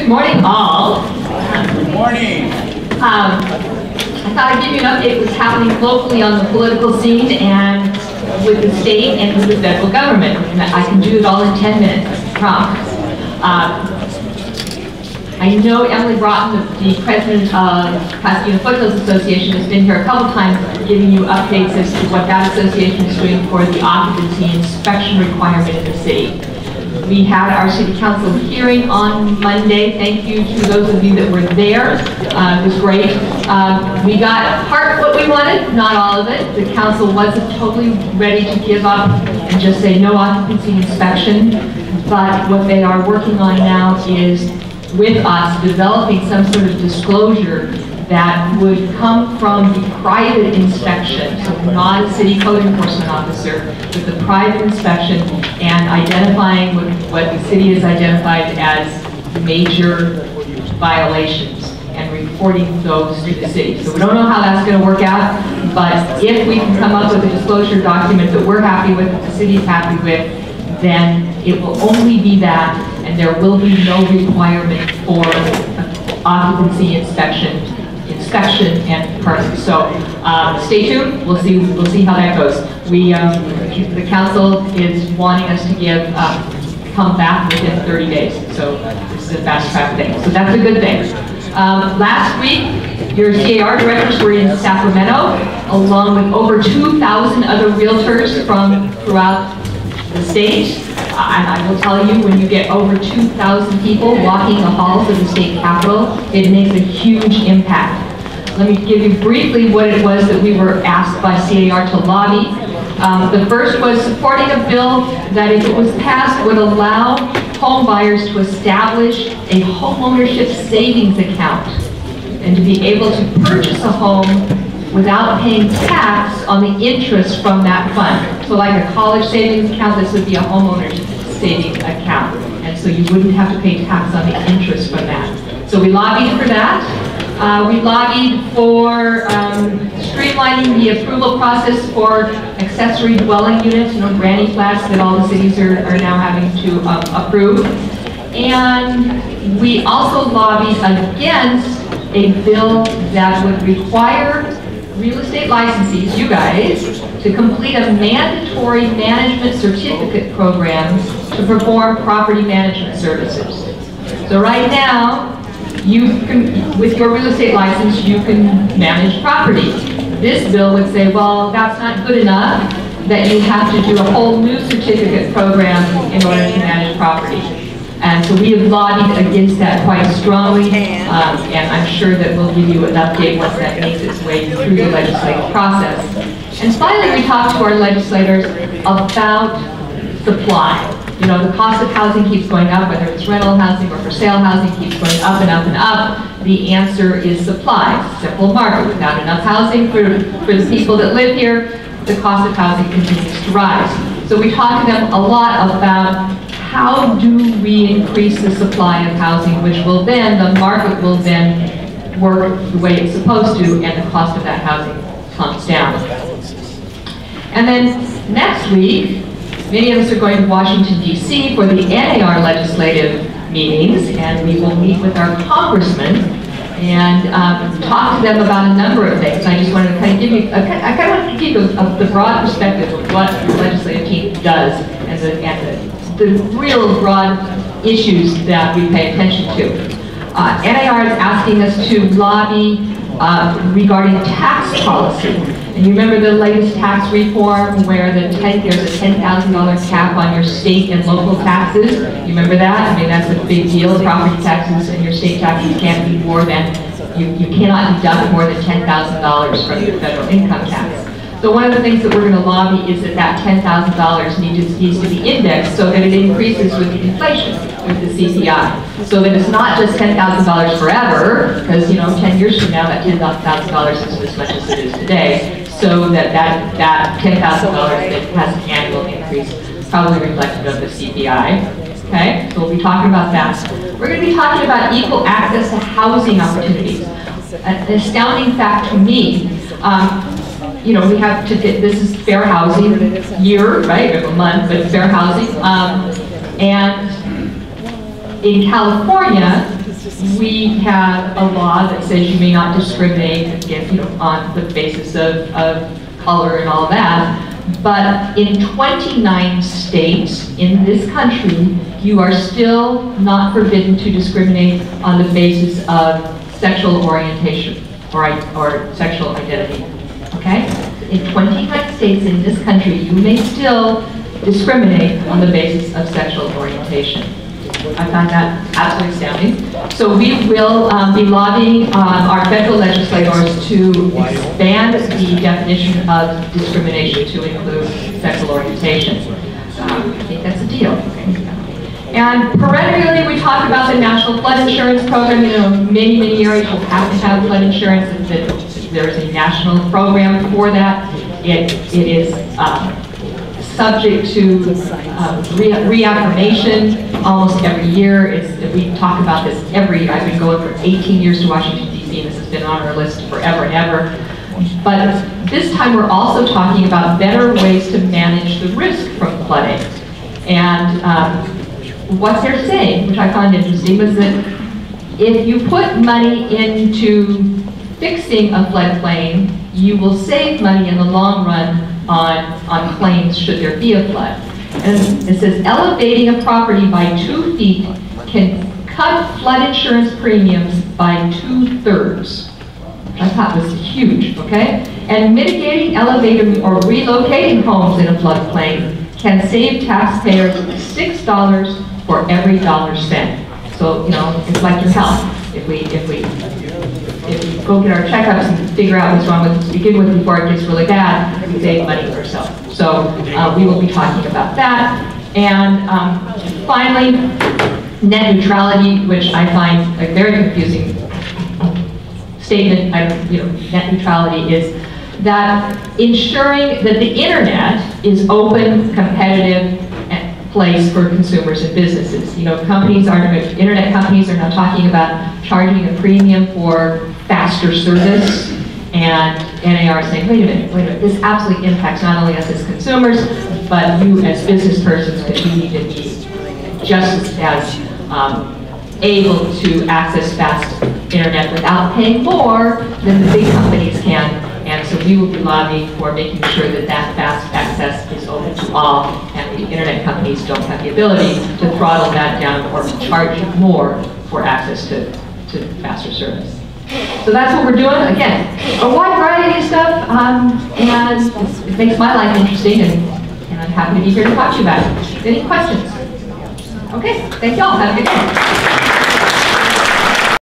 Good morning, all. Good morning. I thought I'd give you an update what's happening locally on the political scene and with the state and with the federal government. And I can do it all in 10 minutes, I promise. I know Emily Broughton, the president of Pasadena Foothills Association, has been here a couple times giving you updates as to what that association is doing for the occupancy inspection requirement in the city. We had our city council hearing on Monday. Thank you to those of you that were there. It was great. We got part of what we wanted, not all of it. The council wasn't totally ready to give up and just say no occupancy inspection. But what they are working on now is, with us, developing some sort of disclosure that would come from the private inspection, so not a city code enforcement officer, but the private inspection, and identifying what the city has identified as major violations and reporting those to the city. So we don't know how that's going to work out, but if we can come up with a disclosure document that we're happy with, that the city's happy with, then it will only be that, and there will be no requirement for occupancy inspection and permits. So stay tuned. We'll see how that goes. The council is wanting us to come back within 30 days. So this is a fast track thing. So that's a good thing. Last week, your CAR directors were in Sacramento, along with over 2,000 other realtors from throughout the state. And I will tell you, when you get over 2,000 people walking the halls of the state capitol, it makes a huge impact. Let me give you briefly what it was that we were asked by CAR to lobby. The first was supporting a bill that, if it was passed, would allow home buyers to establish a homeownership savings account and to be able to purchase a home without paying tax on the interest from that fund. So like a college savings account, this would be a homeowner's savings account. And so you wouldn't have to pay tax on the interest from that. So we lobbied for that. We lobbied for streamlining the approval process for accessory dwelling units, granny flats that all the cities are now having to approve. And we also lobbied against a bill that would require real estate licensees, you guys, to complete a mandatory management certificate program to perform property management services. So right now, you can, with your real estate license, you can manage property. This bill would say, well, that's not good enough, that you have to do a whole new certificate program in order to manage property. And so we have lobbied against that quite strongly, and I'm sure that we'll give you an update once that makes its way through the legislative process. And finally, we talked to our legislators about supply. The cost of housing keeps going up, whether it's rental housing or for sale housing keeps going up and up and up. The answer is supply. Simple market. Without enough housing for the people that live here, the cost of housing continues to rise. So we talked to them a lot about how do we increase the supply of housing, which will then, the market will then work the way it's supposed to, and the cost of that housing comes down. And then next week, many of us are going to Washington, D.C. for the AAR legislative meetings, and we will meet with our congressmen and talk to them about a number of things. I just wanted to kind of give you, I kind of wanted to give you the broad perspective of what the legislative team does and the real broad issues that we pay attention to. NAR is asking us to lobby regarding tax policy. And you remember the latest tax reform where there's a $10,000 cap on your state and local taxes? You remember that? I mean, that's a big deal. Property taxes and your state taxes can't be more than, you cannot deduct more than $10,000 from your federal income tax. So one of the things that we're going to lobby is that $10,000 needs to be indexed so that it increases with the inflation, with the CPI. So that it's not just $10,000 forever, because 10 years from now that $10,000 is as much as it is today. So that $10,000 that has an annual increase is probably reflective of the CPI. Okay, so we'll be talking about that. We're going to be talking about equal access to housing opportunities. An astounding fact to me. We have to get, this is fair housing year, right? A month, but fair housing. And in California, we have a law that says you may not discriminate again, on the basis of color and all that. But in 29 states in this country, you are still not forbidden to discriminate on the basis of sexual orientation or sexual identity. Okay? In 29 states in this country, you may still discriminate on the basis of sexual orientation. I find that absolutely astounding. So we will be lobbying our federal legislators to expand the definition of discrimination to include sexual orientation. I think that's a deal. And perennially, we talk about the National Flood Insurance Program. Many areas will have to have flood insurance. There's a national program for that. It is subject to reaffirmation almost every year. We talk about this every year. I've been going for 18 years to Washington, D.C., and this has been on our list forever and ever. But this time we're also talking about better ways to manage the risk from flooding. And what they're saying, which I found interesting, was that if you put money into fixing a floodplain, you will save money in the long run on claims should there be a flood. And it says elevating a property by 2 feet can cut flood insurance premiums by 2/3. I thought was huge, okay? And mitigating, elevating, or relocating homes in a floodplain can save taxpayers $6 for every dollar spent. So, it's like your health. If we go get our checkups and figure out what's wrong with us to begin with before it gets really bad, we save money for ourselves. So we will be talking about that. And finally, net neutrality, which I find a very confusing statement. Net neutrality is that ensuring that the internet is open, competitive, place for consumers and businesses. Internet companies are now talking about charging a premium for faster service, and NAR is saying, wait a minute, this absolutely impacts not only us as consumers, but you as business persons, because you need to be just as able to access fast internet without paying more than the big companies can. And so we will be lobbying for making sure that fast access is open to all, and the internet companies don't have the ability to throttle that down or to charge more for access to faster service. So that's what we're doing. Again, a wide variety of stuff, and it makes my life interesting, and I'm happy to be here to talk to you about it. Any questions? Okay, thank you all. Have a good day.